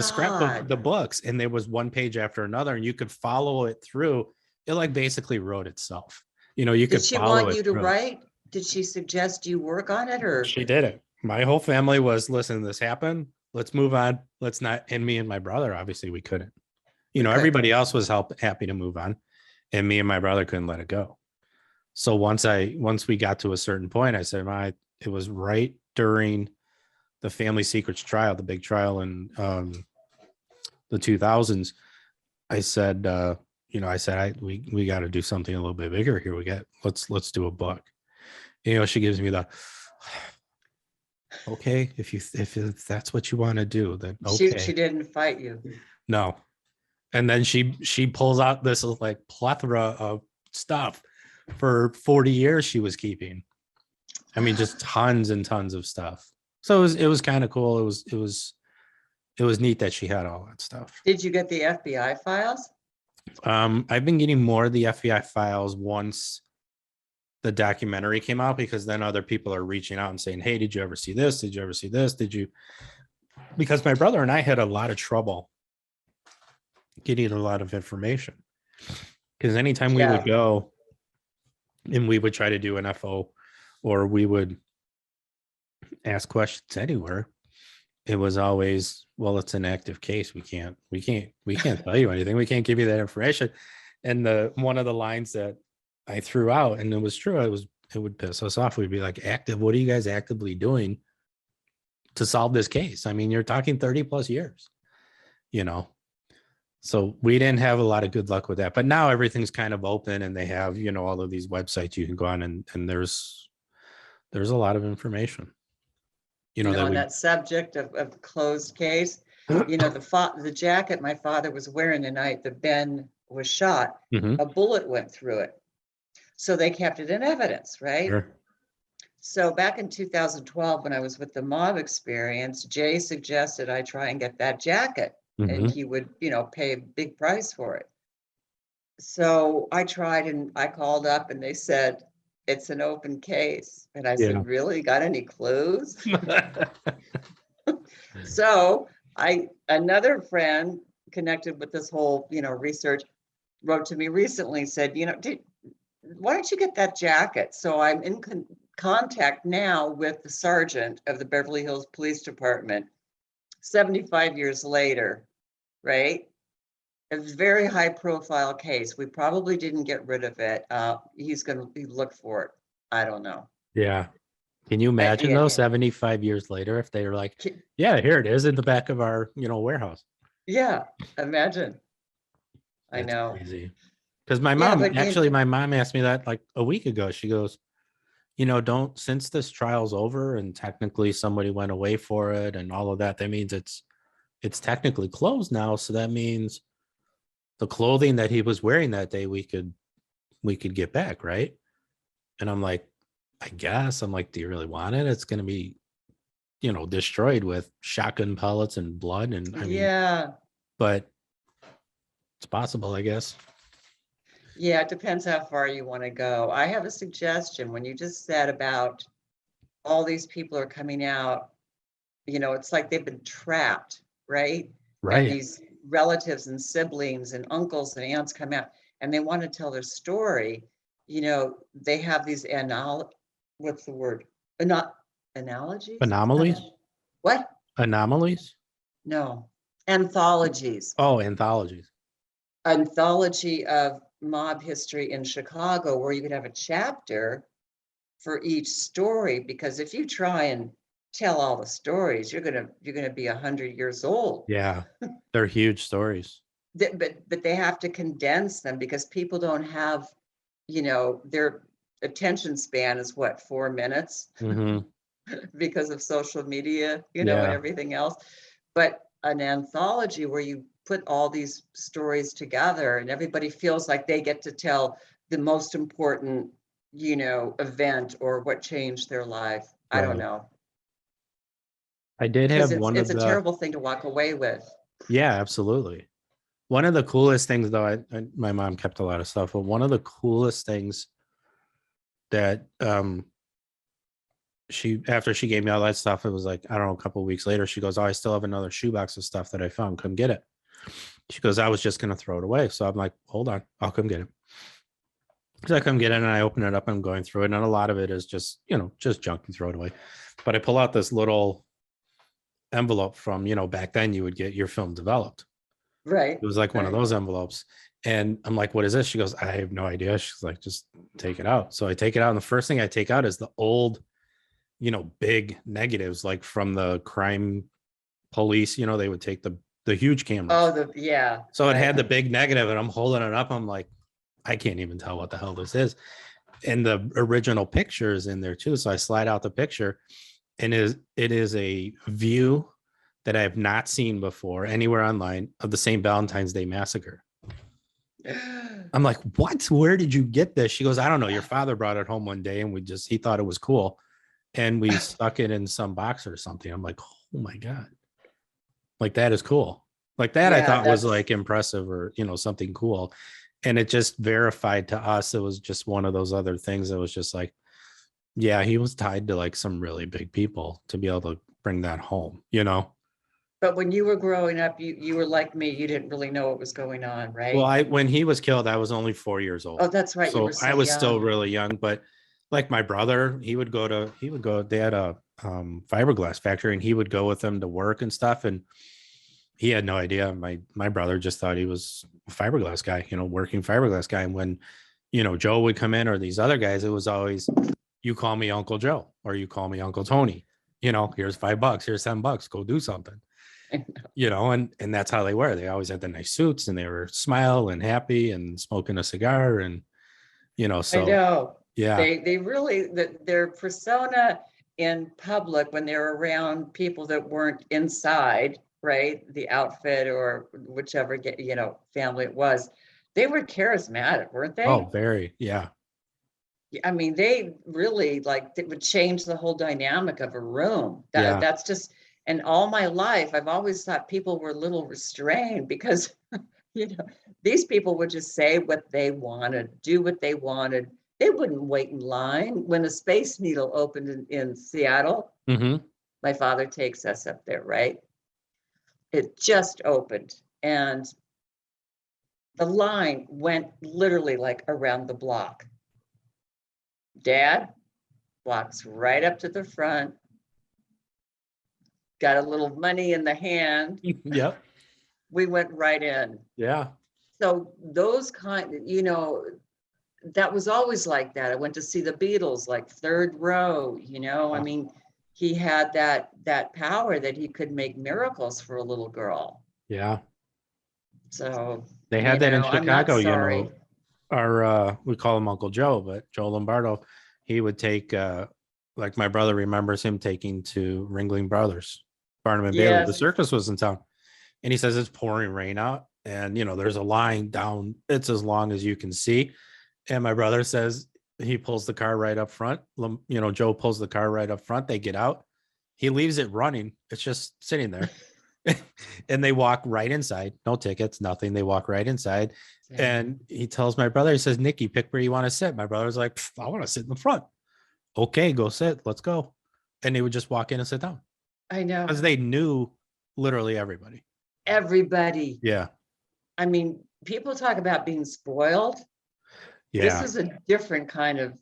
scrapbook, God, the books. And there was one page after another, and you could follow it through. It like basically wrote itself. You did could she follow want it you to through. write? Did she suggest you work on it, or? She did it. My whole family was, listen, this happened. Let's move on. Let's not. And me and my brother, obviously we couldn't. We couldn't. Everybody else was happy to move on, and me and my brother couldn't let it go. So once we got to a certain point, I said, it was right during the family secrets trial, the big trial in the 2000s. I said, we got to do something a little bit bigger here. Let's do a book. She gives me the, okay, if that's what you want to do, then okay. She didn't fight you. No. And then she pulls out this like plethora of stuff for 40 years she was keeping. I mean, just tons and tons of stuff. So it was kind of cool. It was neat that she had all that stuff. Did you get the FBI files? I've been getting more of the FBI files once the documentary came out, because then other people are reaching out and saying, hey, did you ever see this? Did you ever see this? Because my brother and I had a lot of trouble getting a lot of information, because anytime we would go and we would try to do an FO, or we would ask questions anywhere, it was always, well, it's an active case. We can't tell you anything. We can't give you that information. And one of the lines that I threw out, and it was true, it would piss us off. We'd be like, active, what are you guys actively doing to solve this case? I mean, you're talking 30 plus years, So we didn't have a lot of good luck with that. But now everything's kind of open, and they have, all of these websites you can go on, and there's a lot of information. On that subject of closed case, the jacket my father was wearing the night that Ben was shot, a bullet went through it. So they kept it in evidence, right? Sure. So back in 2012, when I was with the mob experience, Jay suggested I try and get that jacket, and he would, pay a big price for it. So I tried, and I called up, and they said, it's an open case. And I said, really? Got any clues? So another friend connected with this whole, research, wrote to me recently, said, why don't you get that jacket? So I'm in contact now with the sergeant of the Beverly Hills Police Department, 75 years later, right? A very high profile case. We probably didn't get rid of it. He's going to look for it. I don't know. Yeah. Can you imagine though, 75 years later, if they were like, yeah, here it is in the back of our, warehouse. Yeah. Imagine. I know. Crazy. Because my mom asked me that like a week ago. She goes, since this trial's over and technically somebody went away for it and all of that, that means it's technically closed now. So that means the clothing that he was wearing that day, we could get back, right? And I'm like, I guess. I'm like, do you really want it? It's going to be, destroyed with shotgun pellets and blood. And I mean, Yeah. but it's possible, I guess. Yeah, it depends how far you want to go. I have a suggestion. When you just said about all these people are coming out, it's like they've been trapped, right? And Right. these relatives and siblings and uncles and aunts come out and they want to tell their story. They have these what's the word? Not analogies? It's not Anomalies? what? Anomalies? No. Anthologies. Oh, anthologies. Anthology of mob history in Chicago, where you could have a chapter for each story, because if you try and tell all the stories, you're gonna be 100 years old. Yeah. They're huge stories. But they have to condense them because people don't have, their attention span is what, 4 minutes Hmm. because of social media, and Yeah. everything else. But an anthology where you put all these stories together and everybody feels like they get to tell the most important, event or what changed their life. I don't Right. know. I did Because have it's one it's of a the, terrible thing to walk away with. yeah, absolutely. One of the coolest things, though, my mom kept a lot of stuff, but one of the coolest things that after she gave me all that stuff, it was like, I don't know, a couple of weeks later, she goes, "Oh, I still have another shoebox of stuff that I found. Come get it." She goes, "I was just gonna throw it away." So I'm like, "Hold on, I'll come get it." So I come get it and I open it up and I'm going through it. And a lot of it is just, just junk and throw it away. But I pull out this little envelope from, back then you would get your film developed. Right. It was like one of Right. those envelopes. And I'm like, "What is this?" She goes, "I have no idea." She's like, "Just take it out." So I take it out. And the first thing I take out is the old, big negatives, like from the crime police, they would take the huge cameras. Oh, yeah. So it had Right. the big negative and I'm holding it up. I'm like, I can't even tell what the hell this is. And the original picture is in there too. So I slide out the picture and it is a view that I have not seen before anywhere online of the St. Valentine's Day massacre. I'm like, "What? Where did you get this?" She goes, "I don't know. Your father brought it home one day and he thought it was cool. And we stuck it in some box or something." I'm like, "Oh my God." Like, that is cool. Like, that I Yeah, thought was that's like impressive or, something cool. And it just verified to us. It was just one of those other things that was just like, yeah, he was tied to like some really big people to be able to bring that home. but when you were growing up, you were like me, you didn't really know what was going on, Well, right? when he was killed, I was only 4 years Oh, old. that's right. You were So I so was still young. really young, but like my brother, they had a fiberglass factory and he would go with them to work and stuff. And he had no idea. My brother just thought he was a fiberglass guy, working fiberglass guy. And when, Joe would come in or these other guys, it was always, "You call me Uncle Joe or you call me Uncle Tony. Here's $5, here's $10, go do something." And that's how they were. They always had the nice suits and they were smile and happy and smoking a cigar and I so know. yeah. They really, their persona in public when they're around people that weren't inside, right? The outfit or whichever, family it was, they were charismatic, weren't Oh, they? very, yeah. I mean, they really like it would change the whole dynamic of a room. Yeah. That's just, and all my life, I've always thought people were a little restrained because, you know, these people would just say what they wanted, do what they wanted. They wouldn't wait in line. When the Space Needle opened in Seattle, Hmm. my father takes us up there, right? It just opened and the line went literally like around the block. Dad walks right up to the front, got a little money in the hand. Yep. We went right in. Yeah. So those that was always like that. I went to see the Beatles, like third row, I Oh, mean, he had that power that he could make miracles for a little girl. yeah. So, They had that in I'm not Chicago, sorry. our we call him Uncle Joe, but Joe Lombardo, he would take like my brother remembers him taking to Ringling Brothers, Barnum and Bailey. The Yes. circus was in town. And he says it's pouring rain out. And there's a line down, it's as long as you can see. And my brother says he pulls the car right up front. Joe pulls the car right up front. They get out. He leaves it running. It's just sitting there. And they walk right inside. No tickets, nothing. They walk right inside. And he tells my brother, he says, Nikki, pick where you want to sit. My brother's like, I want to sit in the front. Okay, go sit. Let's go. And they would just walk in and sit down. I know. Because they knew literally everybody. Everybody. Yeah. I mean, people talk about being spoiled. Yeah. This is a different kind of,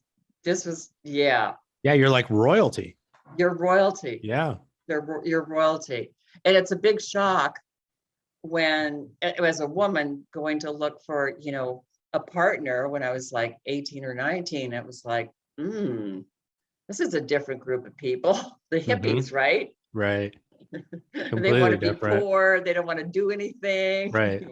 Yeah, you're like royalty. You're royalty. Yeah. You're royalty. And it's a big shock when, as a woman going to look for, a partner when I was like 18 or 19, it was like, this is a different group of people, the hippies, right? Right. They want to be poor. They don't want to do anything. Right.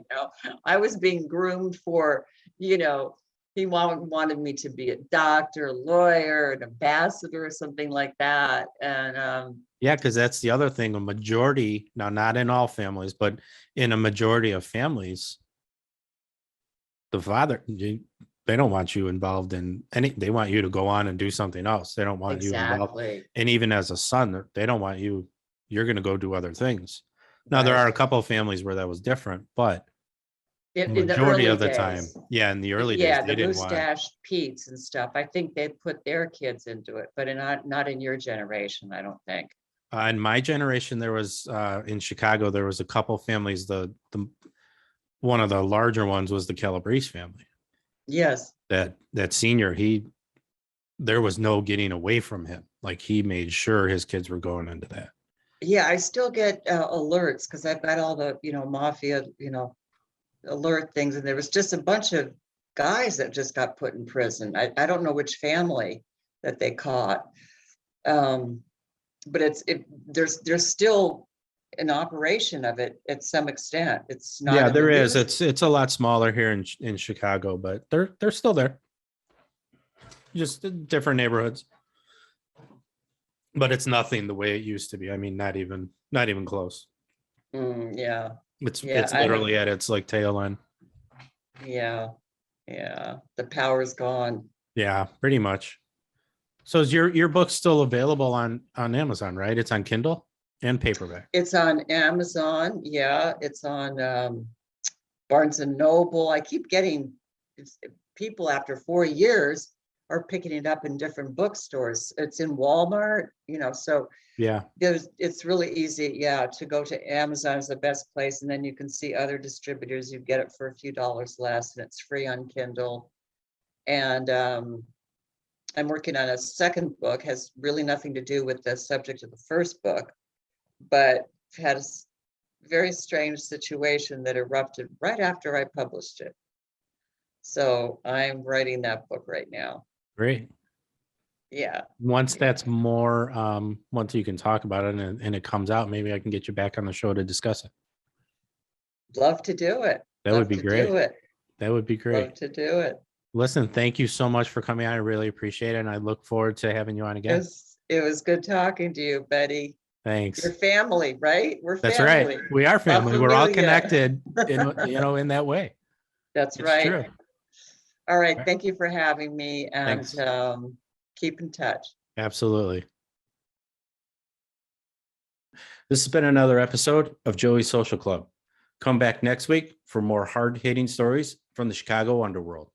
I was being groomed for, he wanted me to be a doctor, lawyer, an ambassador, or something like that. And yeah, because that's the other thing. A majority, now not in all families, but in a majority of families, the father, they don't want you involved in any, they want you to go on and do something else. They don't want you involved. And even as a son, they don't want you, you're going to go do other things. Now, there are a couple of families where that was different, but in majority the of the days, time, in the early days, yeah, they the didn't want. mustache Pete's and stuff. I think they put their kids into it, but not in your generation, I don't think. In my generation, there was in Chicago, there was a couple families. The one of the larger ones was the Calabrese family. Yes. That senior, there was no getting away from him. Like, he made sure his kids were going into that. Yeah, I still get alerts because I've got all the mafia alert things, and there was just a bunch of guys that just got put in prison. I don't know which family that they caught, but there's still an operation of it at some extent. It's not. Yeah, there is. It's a lot smaller here in Chicago, but they're still there. Just different neighborhoods. But it's nothing the way it used to be. I mean, not even close. Yeah. It's literally at its like tail end. Yeah. Yeah. The power's gone. Yeah, pretty much. So is your book still available on Amazon, right? It's on Kindle and paperback. It's on Amazon. Yeah. It's on Barnes and Noble. I keep getting people after 4 years are picking it up in different bookstores. It's in Walmart, so yeah, it's really easy. Yeah. To go to Amazon is the best place. And then you can see other distributors. You get it for a few dollars less, and it's free on Kindle. And I'm working on a second book, has really nothing to do with the subject of the first book, but had a very strange situation that erupted right after I published it. So I'm writing that book right now. Great. Yeah. Once that's more, once you can talk about it and it comes out, maybe I can get you back on the show to discuss it. Love to do it. That would be great. That would be great. Love to do it. Listen, thank you so much for coming on. I really appreciate it. And I look forward to having you on again. It was good talking to you, Betty. Thanks. You're family, right? We're family. That's right. We are family. We're all connected in that way. That's right. True. All right. Thank you for having me, and keep in touch. Absolutely. This has been another episode of Joey's Social Club. Come back next week for more hard-hitting stories from the Chicago underworld.